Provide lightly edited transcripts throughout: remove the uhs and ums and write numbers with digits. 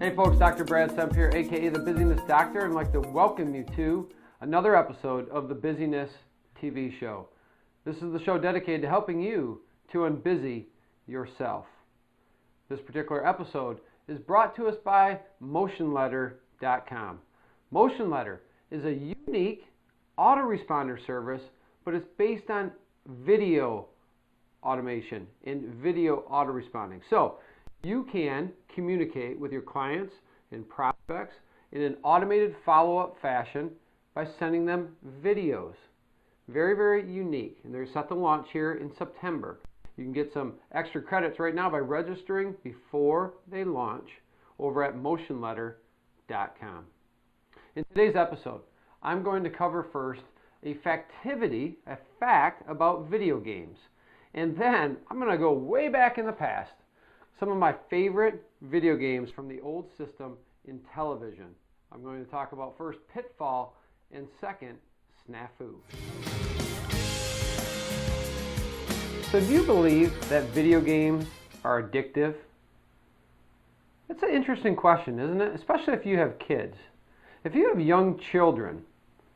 Hey folks, Dr. Brad Semp here, aka the Busyness Doctor, and I'd like to welcome you to another episode of the Busyness TV show. This is the show dedicated to helping you to unbusy yourself. This particular episode is brought to us by MotionLetter.com. MotionLetter is a unique autoresponder service, but it's based on video automation and video autoresponding. So you can communicate with your clients and prospects in an automated follow-up fashion by sending them videos. Very, very unique. And they're set to launch here in September. You can get some extra credits right now by registering before they launch over at MotionLetter.com. In today's episode, I'm going to cover first a factivity, a fact about video games. And then I'm going to go way back in the past. Some of my favorite video games from the old system in television. I'm going to talk about first Pitfall and second Snafu. So do you believe that video games are addictive? That's an interesting question, isn't it? Especially if you have kids. If you have young children,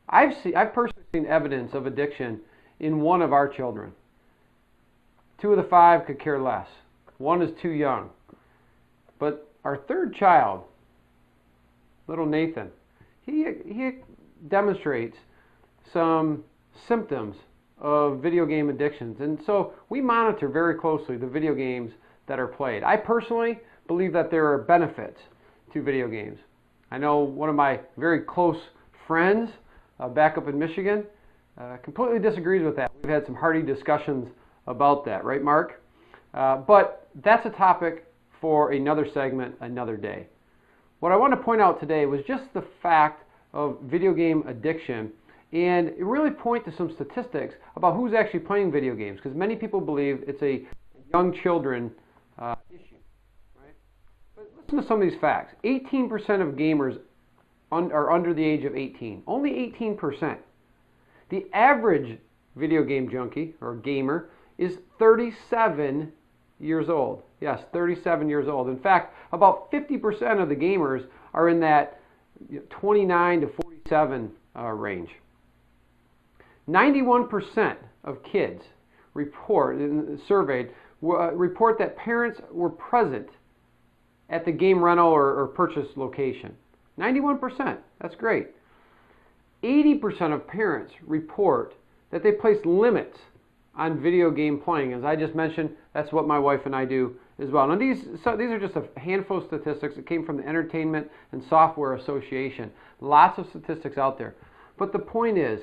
I've personally seen evidence of addiction in one of our children. 2 of the 5 could care less. 1 is too young. But our third child, little Nathan, he demonstrates some symptoms of video game addictions. And so we monitor very closely the video games that are played. I personally believe that there are benefits to video games. I know one of my very close friends back up in Michigan completely disagrees with that. We've had some hearty discussions about that, right, Mark? But that's a topic for another segment, another day. What I want to point out today was just the fact of video game addiction and really point to some statistics about who's actually playing video games, because many people believe it's a young children issue, right? But listen to some of these facts. 18% of gamers are under the age of 18. Only 18%. The average video game junkie or gamer is 37 years old. Yes, 37 years old. In fact, about 50% of the gamers are in that 29 to 47 range. 91% of kids surveyed report that parents were present at the game rental or purchase location. 91%. That's great. 80% of parents report that they place limits on video game playing. As I just mentioned, that's what my wife and I do as well. Now these are just a handful of statistics that came from the Entertainment and Software Association. Lots of statistics out there. But the point is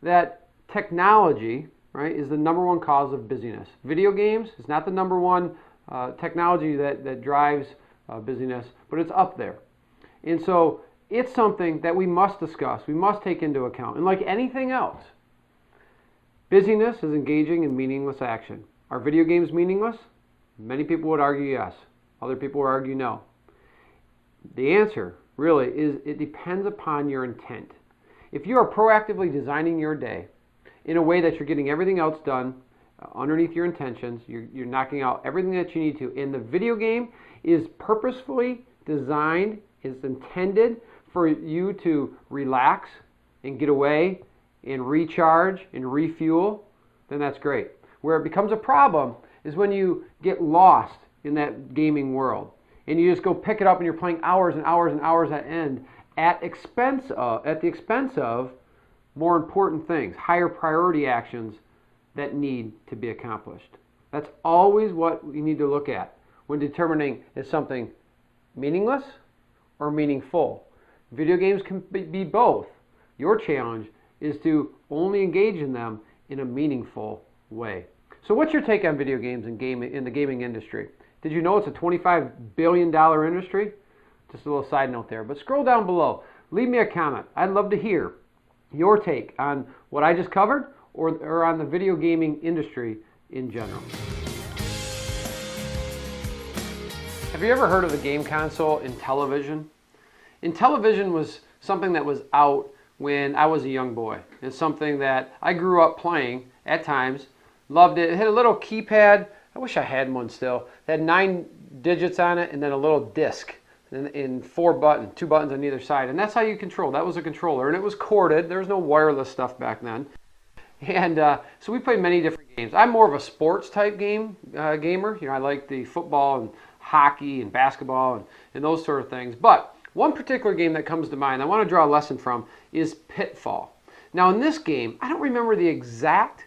that technology, right, is the #1 cause of busyness. Video games is not the #1 technology that drives busyness, but it's up there. And so it's something that we must discuss, we must take into account. And like anything else, busyness is engaging in meaningless action. Are video games meaningless? Many people would argue yes. Other people would argue no. The answer really is it depends upon your intent. If you are proactively designing your day in a way that you're getting everything else done underneath your intentions, you're knocking out everything that you need to, and the video game is purposefully designed, is intended for you to relax and get away and recharge and refuel, then that's great. Where it becomes a problem is when you get lost in that gaming world and you just go pick it up and you're playing hours and hours and hours at end at the expense of more important things, higher priority actions that need to be accomplished. That's always what we need to look at when determining is something meaningless or meaningful. Video games can be both. Your challenge is to only engage in them in a meaningful way. So what's your take on video games and in the gaming industry? Did you know it's a $25 billion industry? Just a little side note there. But scroll down below. Leave me a comment. I'd love to hear your take on what I just covered or on the video gaming industry in general. Have you ever heard of the game console in television? Television was something that was out when I was a young boy. It's something that I grew up playing at times, loved it. It had a little keypad. I wish I had one still. It had 9 digits on it and then a little disc in two buttons on either side. And that's how you control. That was a controller, and it was corded. There was no wireless stuff back then. And so we played many different games. I'm more of a sports type gamer. I like the football and hockey and basketball and those sort of things. But one particular game that comes to mind, I want to draw a lesson from, is Pitfall. Now in this game, I don't remember the exact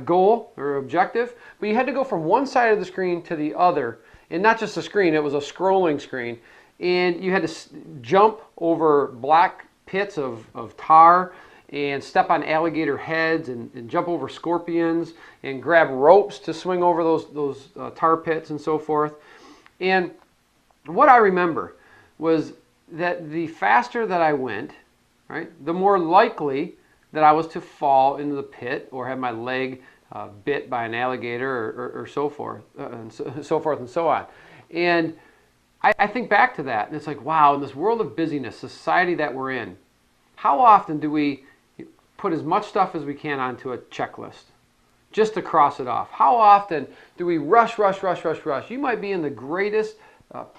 goal or objective, but you had to go from one side of the screen to the other. And not just a screen, it was a scrolling screen. And you had to jump over black pits of tar and step on alligator heads and jump over scorpions and grab ropes to swing over those tar pits and so forth. And what I remember was that the faster that I went, right, the more likely that I was to fall into the pit or have my leg bit by an alligator or so forth, and so forth and so on. And I think back to that, and it's like, wow, in this world of busyness, society that we're in, how often do we put as much stuff as we can onto a checklist just to cross it off? How often do we rush? You might be in the greatest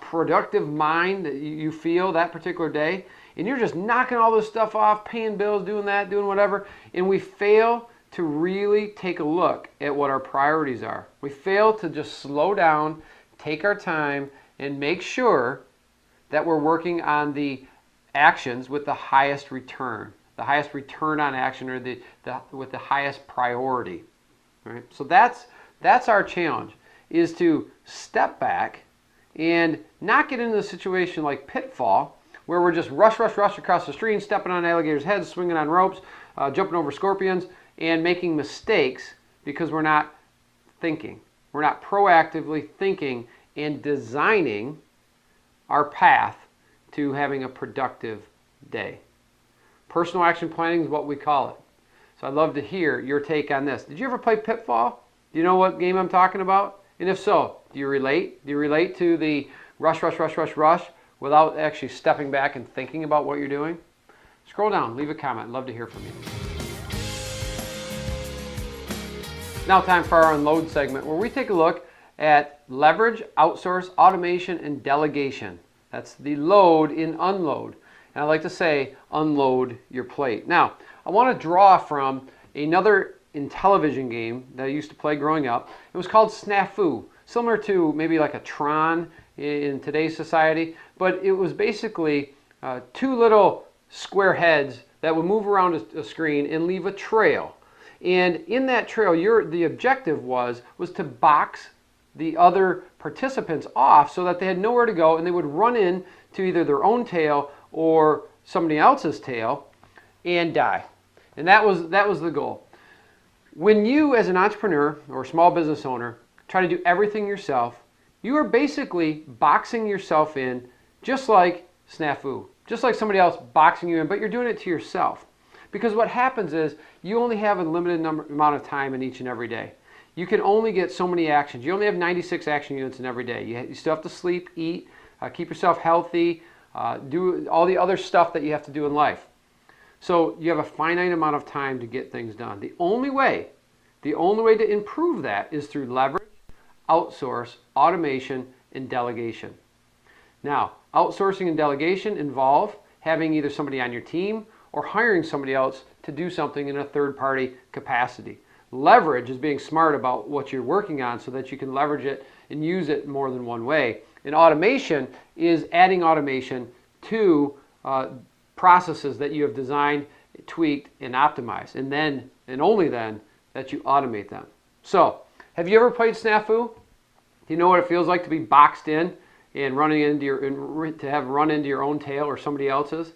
productive mind that you feel that particular day, and you're just knocking all this stuff off, paying bills, doing that, doing whatever, and we fail to really take a look at what our priorities are. We fail to just slow down, take our time, and make sure that we're working on the actions with the highest return on action, or with the highest priority. Right? So that's our challenge, is to step back and not get into a situation like Pitfall, where we're just rush across the street, stepping on alligators' heads, swinging on ropes, jumping over scorpions, and making mistakes because we're not thinking. We're not proactively thinking and designing our path to having a productive day. Personal action planning is what we call it. So I'd love to hear your take on this. Did you ever play Pitfall? Do you know what game I'm talking about? And if so, do you relate? Do you relate to the rush without actually stepping back and thinking about what you're doing? Scroll down, leave a comment. I'd love to hear from you. Now time for our unload segment, where we take a look at leverage, outsource, automation, and delegation. That's the load in unload. And I like to say, unload your plate. Now, I want to draw from another Intellivision game that I used to play growing up. It was called Snafu, similar to maybe like a Tron in today's society, but it was basically two little square heads that would move around a screen and leave a trail. And in that trail, the objective was to box the other participants off so that they had nowhere to go, and they would run in to either their own tail or somebody else's tail and die. And that was the goal. When you, as an entrepreneur or small business owner, try to do everything yourself, you are basically boxing yourself in, just like Snafu, just like somebody else boxing you in, but you're doing it to yourself. Because what happens is you only have a limited amount of time in each and every day. You can only get so many actions. You only have 96 action units in every day. You still have to sleep, eat, keep yourself healthy, do all the other stuff that you have to do in life. So you have a finite amount of time to get things done. The only way to improve that is through leverage, outsource, automation, and delegation. Now, outsourcing and delegation involve having either somebody on your team or hiring somebody else to do something in a third-party capacity. Leverage is being smart about what you're working on so that you can leverage it and use it more than one way. And automation is adding automation to processes that you have designed, tweaked, and optimized. And then, and only then, that you automate them. So, have you ever played Snafu? Do you know what it feels like to be boxed in and run into your own tail or somebody else's?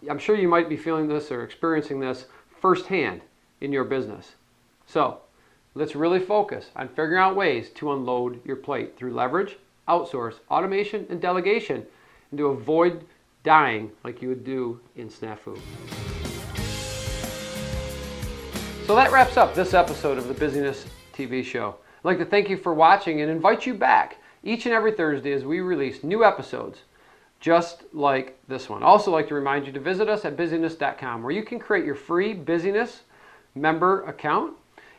I'm sure you might be feeling this or experiencing this firsthand in your business. So, let's really focus on figuring out ways to unload your plate through leverage, outsource, automation, and delegation, and to avoid dying like you would do in Snafu. So that wraps up this episode of the Busyness TV show. I'd like to thank you for watching and invite you back each and every Thursday as we release new episodes just like this one. Also like to remind you to visit us at busyness.com, where you can create your free Busyness member account.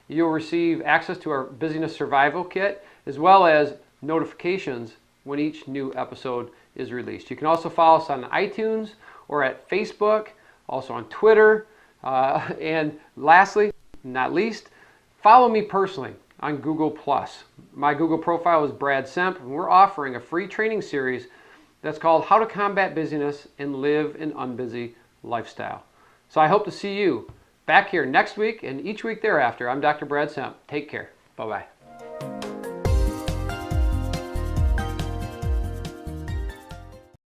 You'll receive access to our Busyness Survival Kit, as well as notifications when each new episode is released. You can also follow us on iTunes or at Facebook, also on Twitter. And lastly, not least, follow me personally on Google+. My Google profile is Brad Semp, and we're offering a free training series that's called How to Combat Busyness and Live an Unbusy Lifestyle. So I hope to see you back here next week and each week thereafter. I'm Dr. Brad Semp. Take care. Bye-bye.